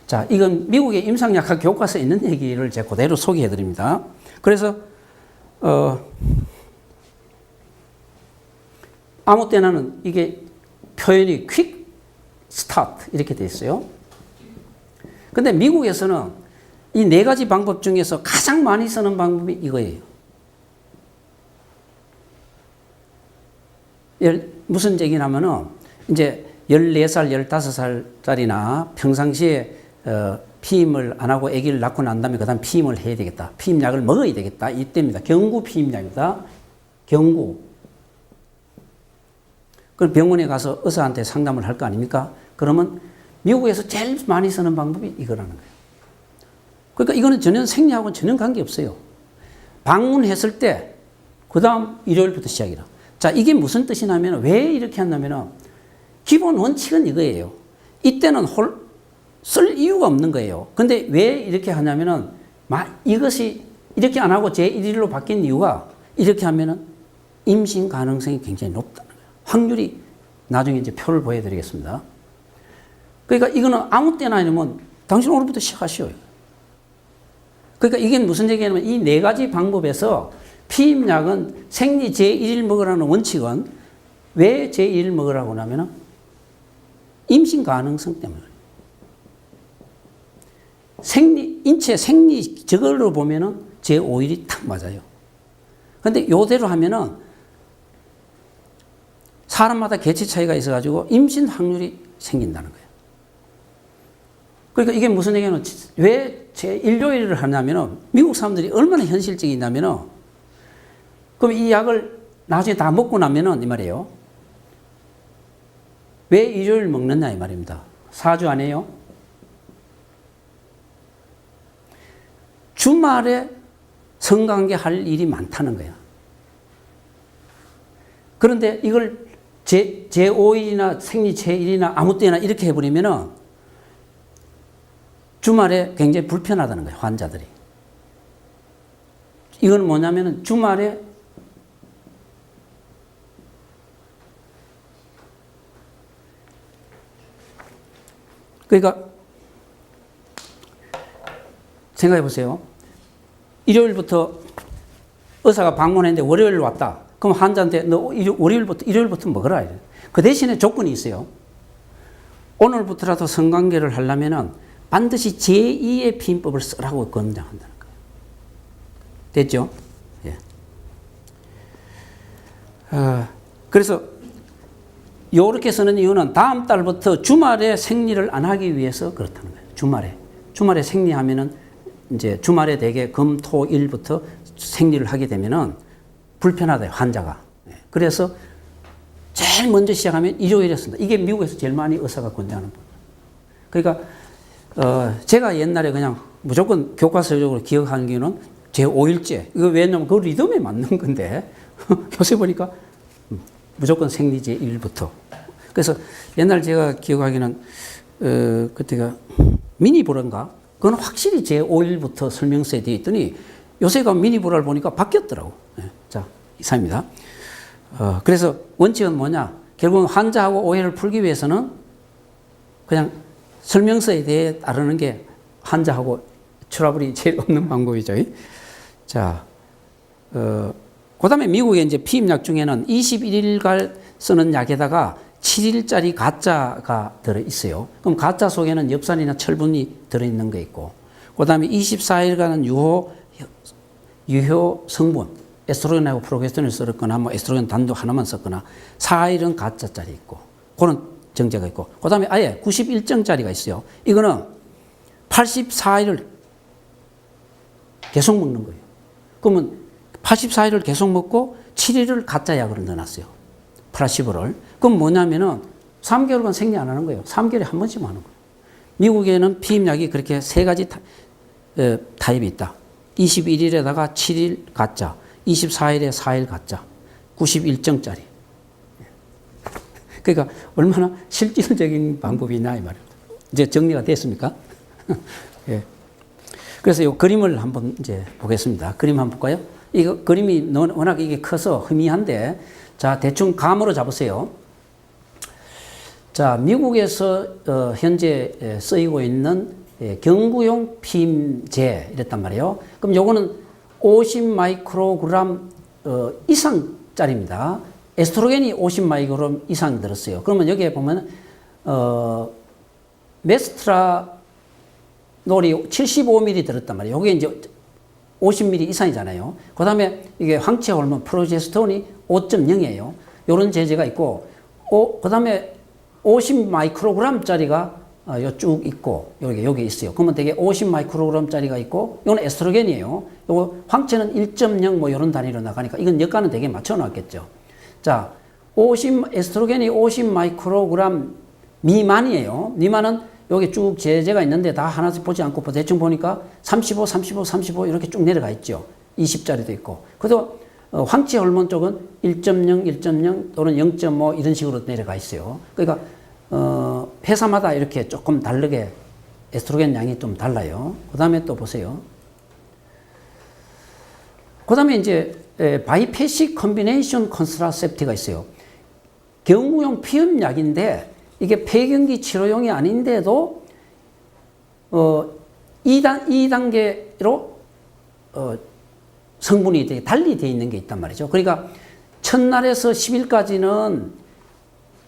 자, 이건 미국의 임상약학 교과서에 있는 얘기를 제가 그대로 소개해 드립니다. 그래서, 아무 때나는 이게 표현이 퀵 스타트 이렇게 돼 있어요. 근데 미국에서는 이 네 가지 방법 중에서 가장 많이 쓰는 방법이 이거예요. 무슨 얘기냐면은 이제 14살, 15살짜리나 평상시에 피임을 안 하고 아기를 낳고 난 다음에 그 다음 피임을 해야 되겠다. 피임약을 먹어야 되겠다. 이때입니다. 경구 피임약이다. 경구. 그럼 병원에 가서 의사한테 상담을 할 거 아닙니까? 그러면 미국에서 제일 많이 쓰는 방법이 이거라는 거예요. 그러니까 이거는 전혀 생리하고는 전혀 관계없어요. 방문했을 때 그 다음 일요일부터 시작이라. 자, 이게 무슨 뜻이냐면 왜 이렇게 한다면 기본 원칙은 이거예요. 이때는 쓸 이유가 없는 거예요. 근데 왜 이렇게 하냐면은 이것이 이렇게 안 하고 제1일로 바뀐 이유가 이렇게 하면은 임신 가능성이 굉장히 높다는 거예요. 확률이 나중에 이제 표를 보여드리겠습니다. 그러니까 이거는 아무 때나 아니면 당신 오늘부터 시작하시오. 그러니까 이게 무슨 얘기냐면 이 네 가지 방법에서 피임약은 생리 제1일 먹으라는 원칙은 왜 제1일 먹으라고 하냐면 임신 가능성 때문에. 인체 생리 저걸로 보면은 제5일이 딱 맞아요. 근데 요대로 하면은 사람마다 개체 차이가 있어가지고 임신 확률이 생긴다는 거예요. 그러니까 이게 무슨 얘기냐면 왜 제1요일을 하냐면은 미국 사람들이 얼마나 현실적이냐면은 그럼 이 약을 나중에 다 먹고 나면은 이 말이에요. 왜 일요일 먹느냐 이 말입니다. 4주 안에요. 주말에 성관계 할 일이 많다는 거야. 그런데 이걸 제5일이나 생리 제1일이나 아무 때나 이렇게 해버리면은 주말에 굉장히 불편하다는 거예요, 환자들이. 이건 뭐냐면은 주말에 그러니까 생각해 보세요. 일요일부터 의사가 방문했는데 월요일 왔다. 그럼 환자한테 너 일요일부터 먹어라. 그 대신에 조건이 있어요. 오늘부터라도 성관계를 하려면은 반드시 제2의 피임법을 쓰라고 권장한다는 거예요. 됐죠? 예. 그래서 요렇게 쓰는 이유는 다음 달부터 주말에 생리를 안 하기 위해서 그렇다는 거예요. 주말에 생리하면은 이제 주말에 대개 금, 토, 일부터 생리를 하게 되면은 불편하대요, 환자가. 그래서 제일 먼저 시작하면 일요일에 쓴다. 이게 미국에서 제일 많이 의사가 권장하는 법. 그러니까 제가 옛날에 그냥 무조건 교과서적으로 기억하는 게는 제5일째. 이거 왜냐면 그 리듬에 맞는 건데 요새 보니까 무조건 생리제 1부터. 그래서 옛날 제가 기억하기는 그때가 미니브라인가? 그건 확실히 제5일부터 설명서에 되어 있더니 요새가 미니브라를 보니까 바뀌었더라고. 자, 이상입니다. 그래서 원칙은 뭐냐? 결국은 환자하고 오해를 풀기 위해서는 그냥 설명서에 대해 따르는 게 환자하고 트러블이 제일 없는 방법이죠. 자, 그 다음에 미국의 이제 피임약 중에는 21일간 쓰는 약에다가 7일짜리 가짜가 들어있어요. 그럼 가짜 속에는 엽산이나 철분이 들어있는 거 있고, 그 다음에 24일간은 유효 성분, 에스트로겐하고 프로게스테론을 썼거나, 뭐 에스트로겐 단독 하나만 썼거나, 4일은 가짜짜리 있고, 그런 정제가 있고, 그 다음에 아예 91정짜리가 있어요. 이거는 84일을 계속 먹는 거예요. 그러면 84일을 계속 먹고 7일을 가짜 약으로 넣어놨어요. 플라시보를. 그럼 뭐냐면은 3개월간 생리 안 하는 거예요. 3개월에 한 번씩만 하는 거예요. 미국에는 피임약이 그렇게 세 가지 타입이 있다. 21일에다가 7일 가짜, 24일에 4일 가짜, 91정짜리. 그러니까 얼마나 실질적인 방법이냐 이 말입니다. 이제 정리가 됐습니까? 예. 그래서 이 그림을 한번 이제 보겠습니다. 그림 한번 볼까요? 이거 그림이 워낙 이게 커서 희미한데, 자, 대충 감으로 잡으세요. 자, 미국에서 현재 쓰이고 있는 경구용 피임제 이랬단 말이에요. 그럼 요거는 50 마이크로그램 이상짜리입니다. 에스트로겐이 50 마이크로그램 이상 들었어요. 그러면 여기에 보면 메스트라놀이 75ml 들었단 말이에요. 요게 이제 50ml 이상이잖아요. 그 다음에 이게 황체 호르몬 프로제스테론이 5.0이에요. 요런 제제가 있고, 그 다음에 50 마이크로그램짜리가 쭉 있고, 여기 있어요. 그러면 되게 50 마이크로그램짜리가 있고, 이건 에스트로겐이에요. 요거 황체는 1.0 뭐 이런 단위로 나가니까 이건 여가는 되게 맞춰 놨겠죠. 자, 에스트로겐이 50 마이크로그램 미만이에요. 미만은 여기 쭉 제제가 있는데 다 하나씩 보지 않고 대충 보니까 35, 35, 35 이렇게 쭉 내려가 있죠. 20짜리도 있고. 그래도 황체 호르몬 쪽은 1.0, 1.0 또는 0.5 이런 식으로 내려가 있어요. 그러니까 회사마다 이렇게 조금 다르게 에스트로겐 양이 좀 달라요. 그 다음에 또 보세요. 그 다음에 이제 바이페식 컨비네이션 컨트라셉티가 있어요. 경구용 피임약인데 이게 폐경기 치료용이 아닌데도 2단계로 성분이 되게 달리 되어 있는 게 있단 말이죠. 그러니까 첫날에서 10일까지는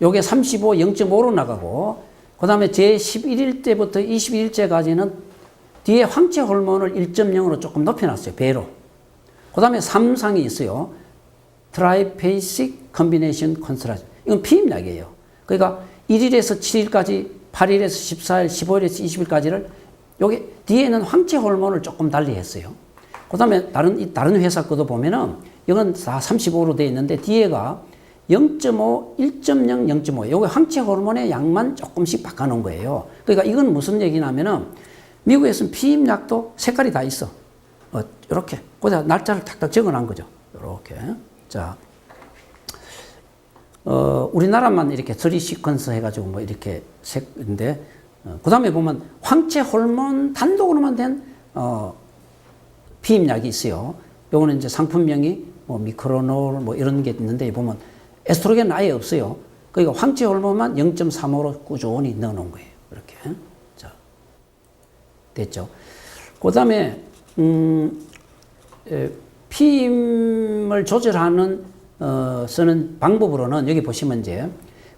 요게 35, 0.5로 나가고, 그 다음에 제 11일 때부터 21일째까지는 뒤에 황체 호르몬을 1.0으로 조금 높여놨어요. 배로. 그 다음에 3상이 있어요. 트라이페이식 컨비네이션 컨트라셉. 이건 피임약이에요. 그러니까 1일에서 7일까지, 8일에서 14일, 15일에서 20일까지를 여기 뒤에는 황체 호르몬을 조금 달리 했어요. 그 다음에 다른 회사 거도 보면은 이건 다 35로 되어 있는데 뒤에가 0.5, 1.0, 0.5. 요게 황체 호르몬의 양만 조금씩 바꿔놓은 거예요. 그러니까 이건 무슨 얘기냐면은 미국에서는 피임약도 색깔이 다 있어. 이렇게. 거기다 날짜를 탁탁 적어 놓은 거죠. 이렇게. 자. 우리나라만 이렇게 3 시퀀스 해가지고 뭐 이렇게 색인데, 그 다음에 보면 황체 호르몬 단독으로만 된, 피임약이 있어요. 요거는 이제 상품명이 뭐 미크로놀 뭐 이런 게 있는데 보면 에스트로겐은 아예 없어요. 그러니까 황체 호르몬만 0.35로 꾸준히 넣어 놓은 거예요. 이렇게. 됐죠. 그 다음에, 피임을 조절하는, 쓰는 방법으로는 여기 보시면 이제,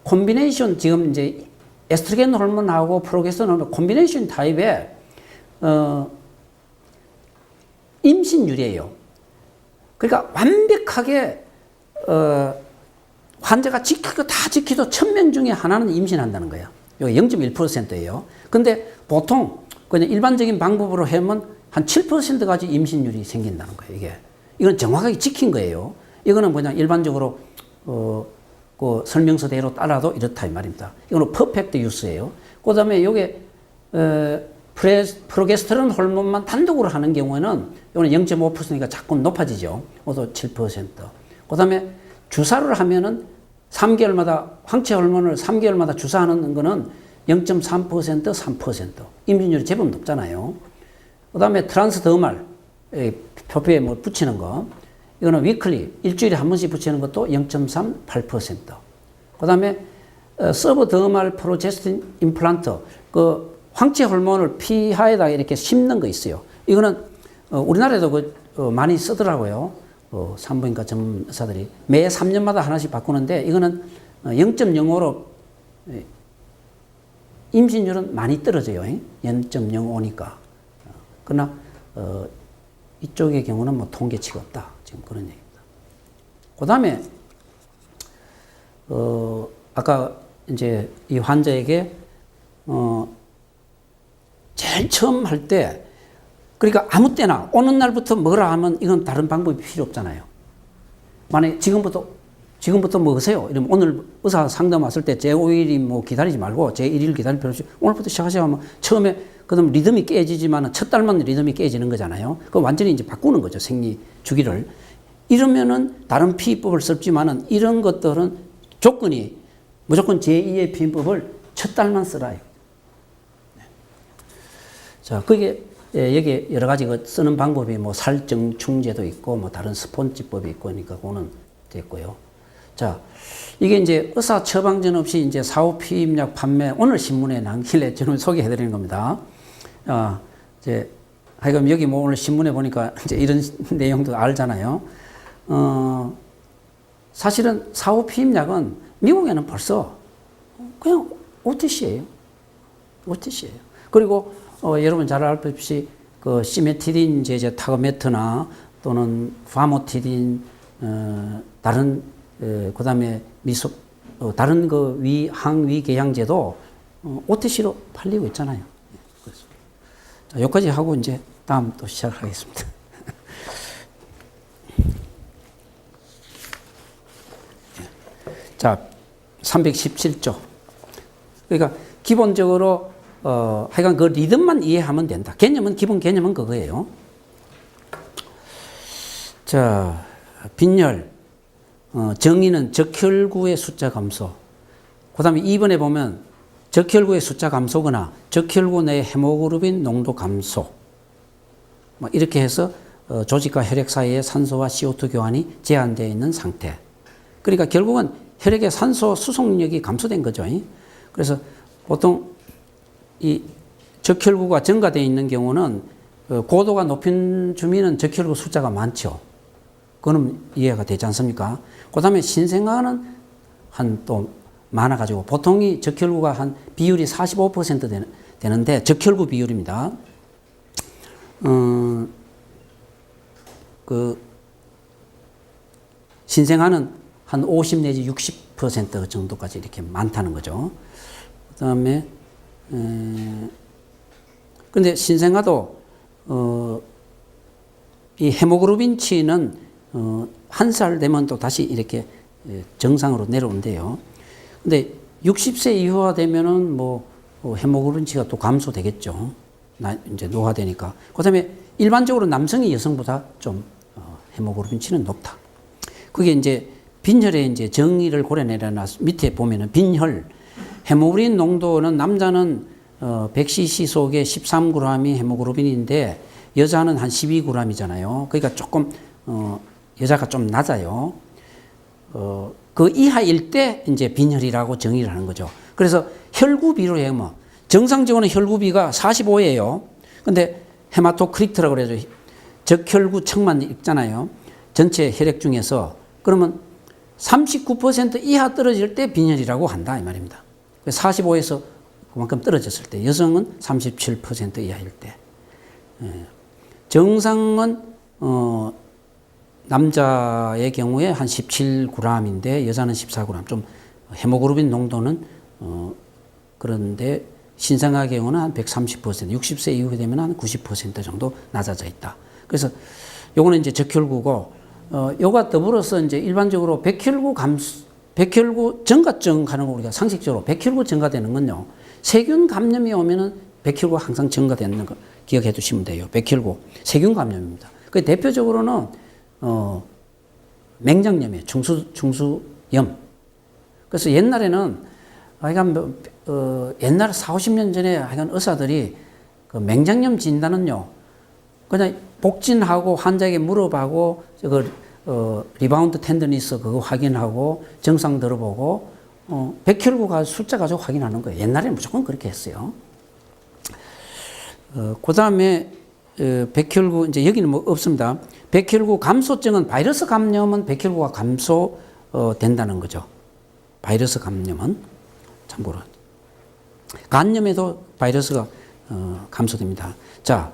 콤비네이션, 지금 이제 에스트로겐 호르몬하고 프로게스테론 호르몬 콤비네이션 타입의, 임신율이에요. 그러니까 완벽하게, 환자가 다 지키도 1000명 중에 하나는 임신한다는 거예요. 여기 0.1%예요. 근데 보통 그냥 일반적인 방법으로 하면 한 7%까지 임신율이 생긴다는 거예요. 이건 정확하게 지킨 거예요. 이거는 그냥 일반적으로 그 설명서대로 따라도 이렇다 이 말입니다. 이거는 퍼펙트 유스예요. 그다음에 요게 프로게스테론 호르몬만 단독으로 하는 경우에는 이거는 0.5%니까 자꾸 높아지죠. 그것도 7%. 그다음에 주사를 하면은 3개월마다 황체 호르몬을 3개월마다 주사하는 거는 0.3%, 3%. 임신율이 제법 높잖아요. 그다음에 트란스더말 표피에 뭐 붙이는 거. 이거는 위클리 일주일에 한 번씩 붙이는 것도 0.3, 8%. 그다음에 서브더말 프로제스틴 임플란트 그 황체 호르몬을 피하에다가 이렇게 심는 거 있어요. 이거는 우리나라에도 많이 쓰더라고요. 산부인과 전문 의사들이 매 3년마다 하나씩 바꾸는데 이거는 0.05로 임신율은 많이 떨어져요. 0.05니까. 그러나 이쪽의 경우는 뭐 통계치가 없다. 지금 그런 얘기입니다. 그 다음에 아까 이제 이 환자에게 제일 처음 할 때 그러니까 아무 때나 오는 날부터 뭐라 하면 이건 다른 방법이 필요 없잖아요. 만약에 지금부터 먹으세요. 이러면 오늘 의사 상담 왔을 때 제5일이 뭐 기다리지 말고 제1일 기다릴 필요 없이 오늘부터 시작하세요 하면 처음에 그다음 리듬이 깨지지만 첫 달만 리듬이 깨지는 거잖아요. 그 완전히 이제 바꾸는 거죠. 생리 주기를. 이러면은 다른 피임법을 썼지만은 이런 것들은 조건이 무조건 제2의 피임법을 첫 달만 쓰라요. 자, 그게 여기 여러 가지 쓰는 방법이 뭐 살정충제도 있고 뭐 다른 스폰지법이 있고 그러니까 그거는 됐고요. 자, 이게 이제 의사 처방전 없이 이제 사후 피임약 판매 오늘 신문에 나길래 저는 소개해 드리는 겁니다. 이제 하여간 여기 뭐 오늘 신문에 보니까 이제 이런 내용도 알잖아요. 사실은 사후 피임약은 미국에는 벌써 그냥 OTC예요. OTC예요. 그리고 여러분 잘 알다시피 그 시메티딘 제제 타그메트나 또는 파모티딘 다른 그다음에 다른 그 항위궤양제도 OTC로 팔리고 있잖아요. 자, 여기까지 하고 이제 다음 또 시작하겠습니다. 자, 317조. 그러니까 기본적으로 하여간 그 리듬만 이해하면 된다. 기본 개념은 그거예요. 자, 빈혈, 정의는 적혈구의 숫자 감소. 그 다음에 2번에 보면 적혈구의 숫자 감소거나 적혈구 내 헤모글로빈 농도 감소. 뭐 이렇게 해서 조직과 혈액 사이에 산소와 CO2 교환이 제한되어 있는 상태. 그러니까 결국은 혈액의 산소 수송력이 감소된 거죠. 그래서 보통 이 적혈구가 증가되어 있는 경우는 고도가 높은 주민은 적혈구 숫자가 많죠. 그거는 이해가 되지 않습니까? 그 다음에 신생아는 또 많아가지고 보통이 적혈구가 한 비율이 45% 되는데 적혈구 비율입니다. 그 신생아는 한 50 내지 60% 정도까지 이렇게 많다는 거죠. 그 다음에 근데 신생아도 이 헤모글로빈치는 1살 되면 또 다시 이렇게 정상으로 내려온대요. 근데 60세 이후가 되면은 뭐 헤모글로빈치가 또 감소되겠죠. 이제 노화되니까. 그 다음에 일반적으로 남성이 여성보다 좀 헤모글로빈치는 높다. 그게 이제 빈혈의 이제 정의를 고려내려놨 밑에 보면은 빈혈 헤모글로빈 농도는 남자는 100cc 속에 13g이 헤모글로빈인데 여자는 한 12g이잖아요. 그러니까 조금 여자가 좀 낮아요. 그 이하일 때 이제 빈혈이라고 정의를 하는 거죠. 그래서 혈구비로 해면 정상적으로는 혈구비가 45예요. 근데 헤마토크리트라고 그래서 적혈구층만 있잖아요. 전체 혈액 중에서. 그러면 39% 이하 떨어질 때 빈혈이라고 한다 이 말입니다. 45에서 그만큼 떨어졌을 때, 여성은 37% 이하일 때. 정상은 남자의 경우에 한 17g인데 여자는 14g. 좀 헤모글로빈 농도는 그런데 신생아 경우는 한 130%, 60세 이후에 되면 한 90% 정도 낮아져 있다. 그래서 요거는 이제 적혈구고, 요가 더불어서 이제 일반적으로 백혈구 증가증 하는 거 우리가 상식적으로 백혈구 증가되는 건요. 세균 감염이 오면은 백혈구 항상 증가되는 거 기억해 두시면 돼요. 백혈구 세균 감염입니다. 그 대표적으로는 맹장염이에요. 중수염. 그래서 옛날에는 하여간 옛날 40~50년 전에 하여간 의사들이 그 맹장염 진단은요. 그냥 복진하고 환자에게 물어봐고 리바운드 텐더니스 그거 확인하고 정상 들어보고 백혈구가 숫자 가지고 확인하는 거예요. 옛날에는 무조건 그렇게 했어요. 그 다음에 백혈구 이제 여기는 뭐 없습니다. 백혈구 감소증은 바이러스 감염은 백혈구가 감소 된다는 거죠. 바이러스 감염은 참고로 간염에도 바이러스가 감소됩니다. 자,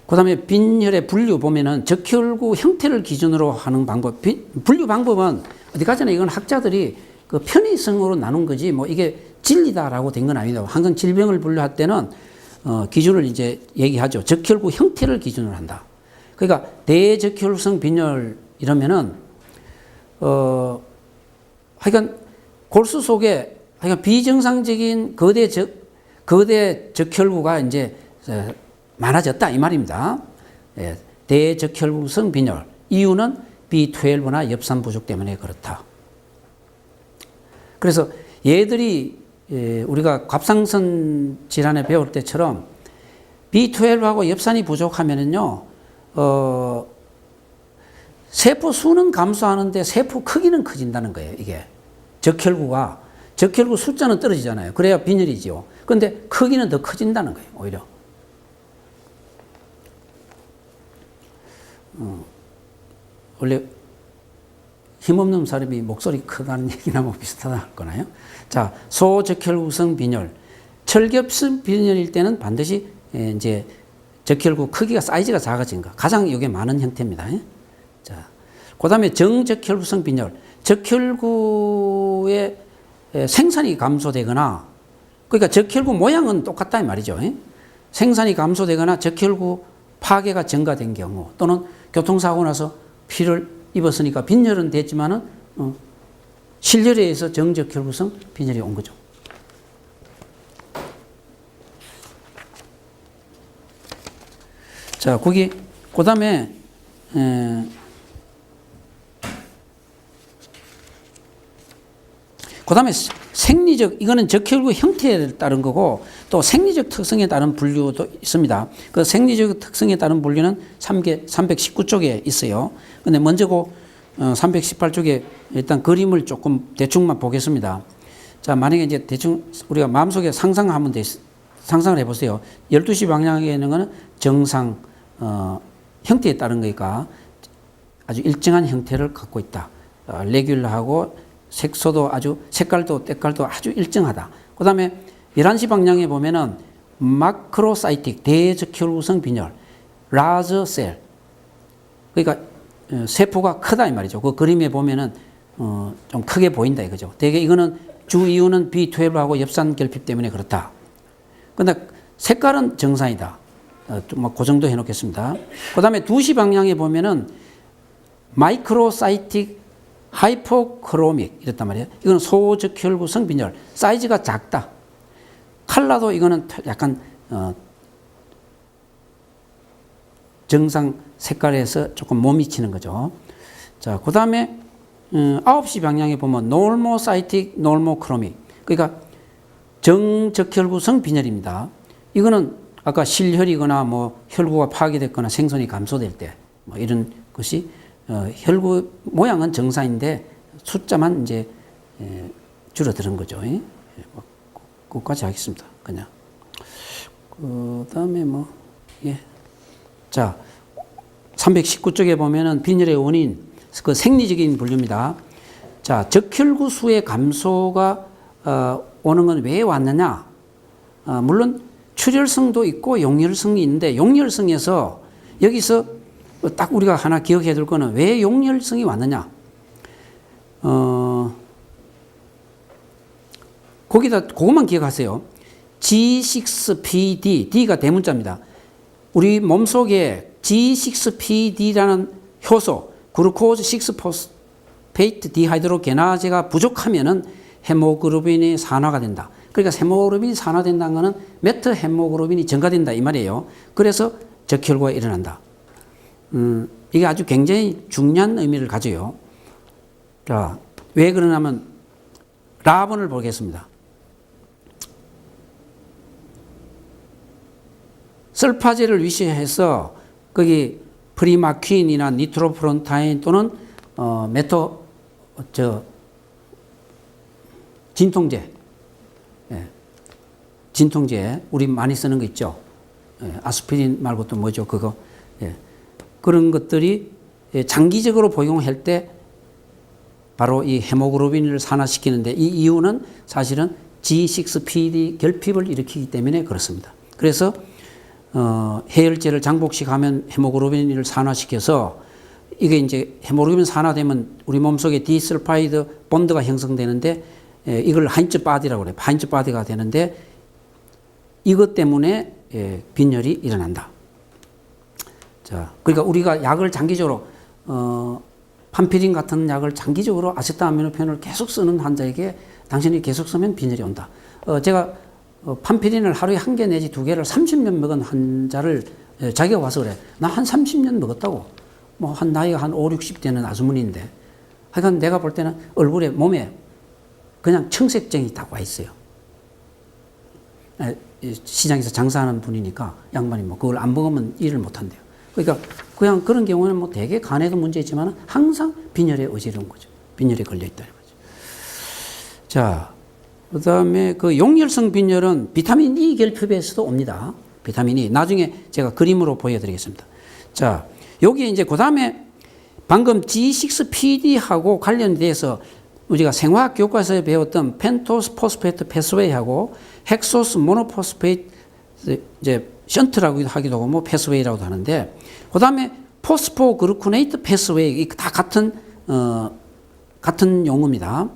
그 다음에 빈혈의 분류 보면은 적혈구 형태를 기준으로 하는 방법. 분류 방법은 어디 가잖아요. 이건 학자들이 그 편의성으로 나눈 거지 뭐 이게 진리다라고 된 건 아니다. 항상 질병을 분류할 때는 기준을 이제 얘기하죠. 적혈구 형태를 기준으로 한다. 그러니까 대적혈구성 빈혈 이러면은 하여간 골수 속에 하여간 비정상적인 거대 적혈구가 이제 많아졌다 이 말입니다. 예, 대적혈구성 빈혈. 이유는 B12나 엽산 부족 때문에 그렇다. 그래서 얘들이 우리가 갑상선 질환에 배울 때처럼 B12하고 엽산이 부족하면은요, 세포 수는 감소하는데 세포 크기는 커진다는 거예요. 이게 적혈구 숫자는 떨어지잖아요. 그래야 빈혈이죠. 그런데 크기는 더 커진다는 거예요. 오히려. 원래 힘없는 사람이 목소리 크다는 얘기나 뭐 비슷하다 할 거나요? 자, 소적혈구성 빈혈. 철겹성 빈혈일 때는 반드시 이제 적혈구 크기가 사이즈가 작아진 거. 가장 이게 많은 형태입니다. 자, 그 다음에 정적혈구성 빈혈. 적혈구의 생산이 감소되거나, 그러니까 적혈구 모양은 똑같다 이 말이죠. 생산이 감소되거나 적혈구 파괴가 증가된 경우, 또는 교통사고 나서 피를 입었으니까 빈혈은 됐지만은 실혈에 의해서 정적혈구성 빈혈이 온 거죠. 자, 거기 그다음에 생리적, 이거는 적혈구 형태에 따른 거고, 또 생리적 특성에 따른 분류도 있습니다. 그 생리적 특성에 따른 분류는 319쪽에 있어요. 근데 먼저 318쪽에 일단 그림을 조금 대충만 보겠습니다. 자, 만약에 이제 대충 우리가 마음속에 상상을 해보세요. 12시 방향에 있는 거는 정상, 형태에 따른 거니까 아주 일정한 형태를 갖고 있다. 레귤러하고 색소도 색깔도 때깔도 아주 일정하다. 그 다음에 11시 방향에 보면은 마크로사이틱, 대적혈구성 빈혈, 라저 셀. 그러니까 세포가 크다 이 말이죠. 그 그림에 보면은 좀 크게 보인다 이거죠. 대개 이거는 주 이유는 B12하고 엽산 결핍 때문에 그렇다. 근데 색깔은 정상이다. 뭐 그 정도 해놓겠습니다. 그 다음에 2시 방향에 보면은 마이크로사이틱 하이포크로믹 이랬단 말이에요. 이건 소적혈구성 빈혈. 사이즈가 작다. 컬러도 이거는 약간 정상 색깔에서 조금 못 미치는 거죠. 자, 그 다음에 9시 방향에 보면 노모사이틱 노모크로믹. 그러니까 정적혈구성 빈혈입니다. 이거는 아까 실혈이거나 뭐 혈구가 파괴됐거나 생선이 감소될 때 뭐 이런 것이 혈구 모양은 정상인데 숫자만 이제 줄어드는 거죠. 뭐, 그것까지 하겠습니다. 그냥. 그 다음에 뭐 예. 자, 319쪽에 보면은 빈혈의 원인, 그 생리적인 분류입니다. 자, 적혈구 수의 감소가 오는 건 왜 왔느냐? 물론 출혈성도 있고 용혈성이 있는데 용혈성에서 여기서 딱 우리가 하나 기억해야 될 거는 왜 용혈성이 왔느냐? 거기다 그것만 기억하세요. G6PD, D가 대문자입니다. 우리 몸속에 G6PD라는 효소, 글루코즈 6포스페이트 디하이드로게나제가 부족하면은 헤모글로빈이 산화가 된다. 그러니까 헤모글로빈이 산화된다는 것은 메트헤모글로빈이 증가된다 이 말이에요. 그래서 적혈구가 일어난다. 이게 아주 굉장히 중요한 의미를 가져요. 자, 왜 그러냐면 라본을 보겠습니다. 설파제를 위시해서 거기 프리마퀸이나 니트로프론타인 또는 진통제, 예. 진통제 우리 많이 쓰는 거 있죠. 예. 아스피린 말고 또 뭐죠 그거. 예. 그런 것들이 장기적으로 복용할 때 바로 이 헤모글로빈을 산화시키는데 이 이유는 사실은 G6PD 결핍을 일으키기 때문에 그렇습니다. 그래서 해열제를 장복식 하면 헤모글로빈을 산화시켜서 이게 이제 헤모글로빈 산화되면 우리 몸속에 디설파이드 본드가 형성되는데 이걸 하인츠 바디라고 그래요. 하인츠 바디가 되는데 이것 때문에 빈혈이 일어난다. 자, 그러니까 우리가 약을 장기적으로 판피린 같은 약을 장기적으로 아세트아미노펜을 계속 쓰는 환자에게 당신이 계속 쓰면 빈혈이 온다. 제가 판피린을 하루에 1개 내지 2개를 30년 먹은 환자를 자기가 와서 그래. 나 한 30년 먹었다고. 뭐 한 나이가 한 5, 60대는 아주머니인데. 하여간 내가 볼 때는 얼굴에 몸에 그냥 청색증이 다 와 있어요. 시장에서 장사하는 분이니까 양반이 뭐 그걸 안 먹으면 일을 못 한대요. 그러니까 그냥 그런 경우는 뭐 대개 간에도 문제 있지만 항상 빈혈에 어지러운 거죠. 빈혈에 걸려 있다는 거죠. 자, 그 다음에 그 용혈성 빈혈은 비타민 E 결핍에서도 옵니다. 비타민 E. 나중에 제가 그림으로 보여드리겠습니다. 자, 여기 이제 그 다음에 방금 G6PD하고 관련돼서 우리가 생화학 교과서에 배웠던 펜토스 포스페이트 패스웨이하고 헥소스 모노포스페이트 이제 션트라고 하기도 하고 뭐 패스웨이라고도 하는데 그 다음에 포스포그루코네이트 패스웨이 다 같은 용어입니다.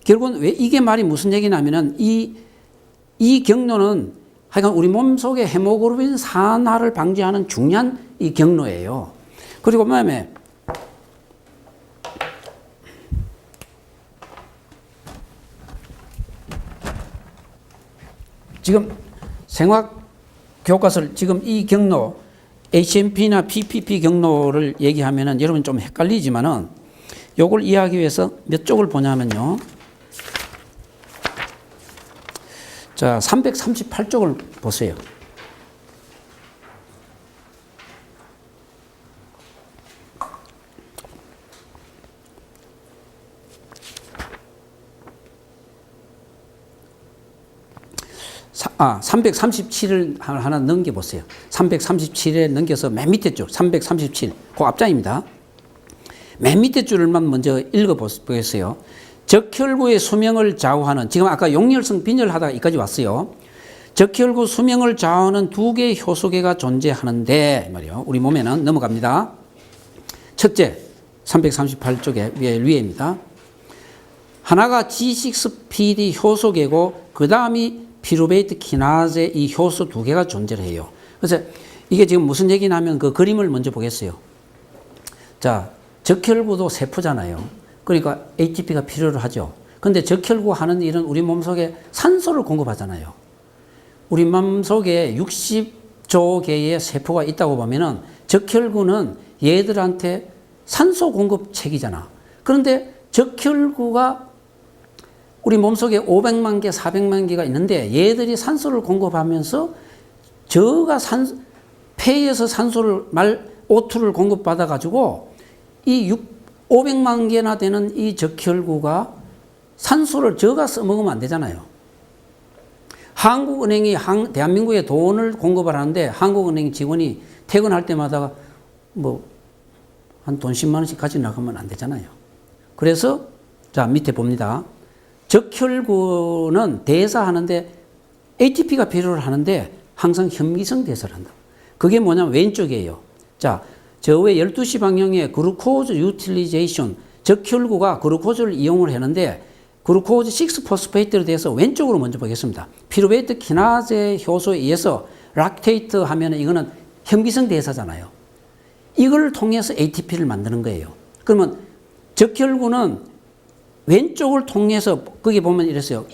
결국은 왜 이게 말이 무슨 얘기냐면은 이 경로는 하여간 우리 몸속에 헤모글로빈 산화를 방지하는 중요한 이 경로예요. 그리고 그다음에 지금 생화학 교과서를 지금 이 경로 HMP나 PPP 경로를 얘기하면은 여러분 좀 헷갈리지만은 요걸 이해하기 위해서 몇 쪽을 보냐면요. 자, 338쪽을 보세요. 아, 337을 하나 넘겨보세요. 337에 넘겨서 맨 밑에 줄, 337, 그 앞장입니다. 맨 밑에 줄만 먼저 읽어보겠어요. 적혈구의 수명을 좌우하는, 지금 아까 용혈성 빈혈 하다가 여기까지 왔어요. 적혈구 수명을 좌우하는 두 개의 효소계가 존재하는데, 말이요. 우리 몸에는 넘어갑니다. 첫째, 338쪽에 위에입니다. 하나가 G6PD 효소계고, 그 다음이 피루베이트 키나제 이 효소 두 개가 존재를 해요. 그래서 이게 지금 무슨 얘기냐면 그 그림을 먼저 보겠어요. 자, 적혈구도 세포잖아요. 그러니까 ATP가 필요로 하죠. 근데 적혈구 하는 일은 우리 몸속에 산소를 공급하잖아요. 우리 몸속에 60조 개의 세포가 있다고 보면은 적혈구는 얘들한테 산소 공급책이잖아. 그런데 적혈구가 우리 몸속에 500만 개, 400만 개가 있는데 얘들이 산소를 공급하면서 저가 폐에서 산소를 O2를 공급받아 가지고 이 500만 개나 되는 이 적혈구가 산소를 저가 써먹으면 안 되잖아요. 한국은행이 대한민국에 돈을 공급을 하는데 한국은행 직원이 퇴근할 때마다 뭐 한 돈 10만 원씩 가지고 나가면 안 되잖아요. 그래서 자 밑에 봅니다. 적혈구는 대사하는데 ATP가 필요를 하는데 항상 현미성 대사를 한다. 그게 뭐냐면 왼쪽이에요. 자, 저 위에 12시 방향에 글루코즈 유틸리제이션, 적혈구가 글루코즈를 이용을 하는데 글루코즈 6포스페이트에 대해서 왼쪽으로 먼저 보겠습니다. 피루베이트 키나제 효소에 의해서 락테이트 하면 이거는 현미성 대사잖아요. 이걸 통해서 ATP를 만드는 거예요. 그러면 적혈구는 왼쪽을 통해서 거기 보면 이랬어요.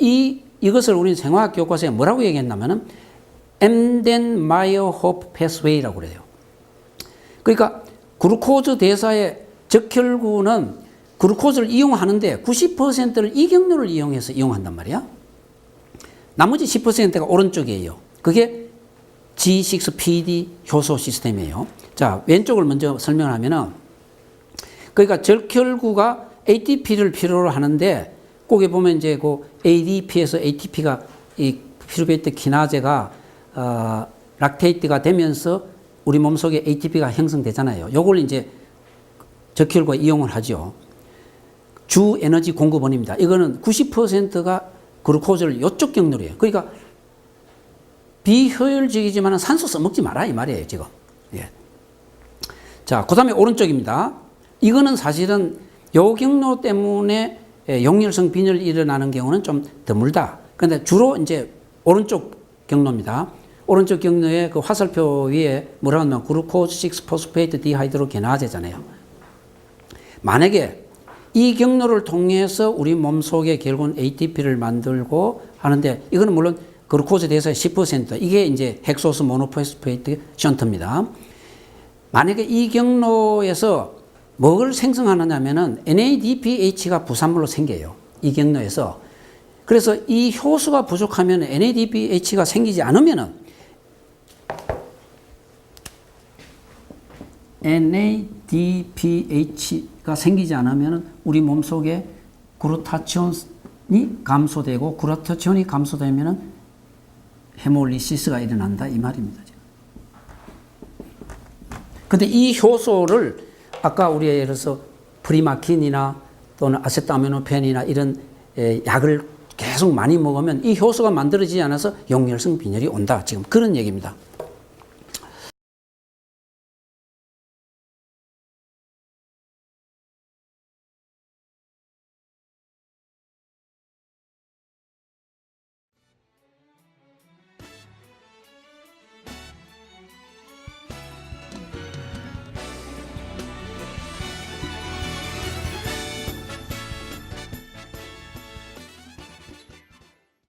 이것을 우리는 생화학 교과서에 뭐라고 얘기했냐면은 엠덴마이어호프 패스웨이라고 그래요. 그러니까 글루코즈 대사의 적혈구는 글루코즈를 이용하는데 90%를 이경로를 이용해서 이용한단 말이야. 나머지 10%가 오른쪽이에요. 그게 G6PD 효소 시스템이에요. 자, 왼쪽을 먼저 설명을 하면은 그러니까 적혈구가 ATP를 필요로 하는데 거기 보면 이제 그 ADP에서 ATP가 이 피루베이트 키나제가 락테이트가 되면서 우리 몸속에 ATP가 형성되잖아요. 요걸 이제 적혈구가 이용을 하죠. 주 에너지 공급원입니다. 이거는 90%가 글루코즈를 이쪽 경로로 해요. 그러니까 비효율적이지만 산소 써먹지 마라 이 말이에요 지금. 예. 자, 그 다음에 오른쪽입니다. 이거는 사실은 요 경로 때문에 용혈성 빈혈이 일어나는 경우는 좀 드물다. 그런데 주로 이제 오른쪽 경로입니다. 오른쪽 경로에 그 화살표 위에 뭐라고 하면 글루코즈 6포스페이트 디하이드로게나제잖아요. 만약에 이 경로를 통해서 우리 몸속에 결국은 ATP를 만들고 하는데 이거는 물론 글루코즈 대사의 10%, 이게 이제 헥소스 모노포스페이트 션트입니다. 만약에 이 경로에서 뭘 생성하느냐면은 NADPH가 부산물로 생겨요. 이 경로에서. 그래서 이 효소가 부족하면 NADPH가 생기지 않으면은 NADPH가 생기지 않으면 우리 몸속에 글루타치온이 감소되고 글루타치온이 감소되면 헤몰리시스가 일어난다 이 말입니다. 근데 이 효소를 아까 우리가 예를 들어서 프리마킨이나 또는 아세트아미노펜이나 이런 약을 계속 많이 먹으면 이 효소가 만들어지지 않아서 용혈성 빈혈이 온다. 지금 그런 얘기입니다.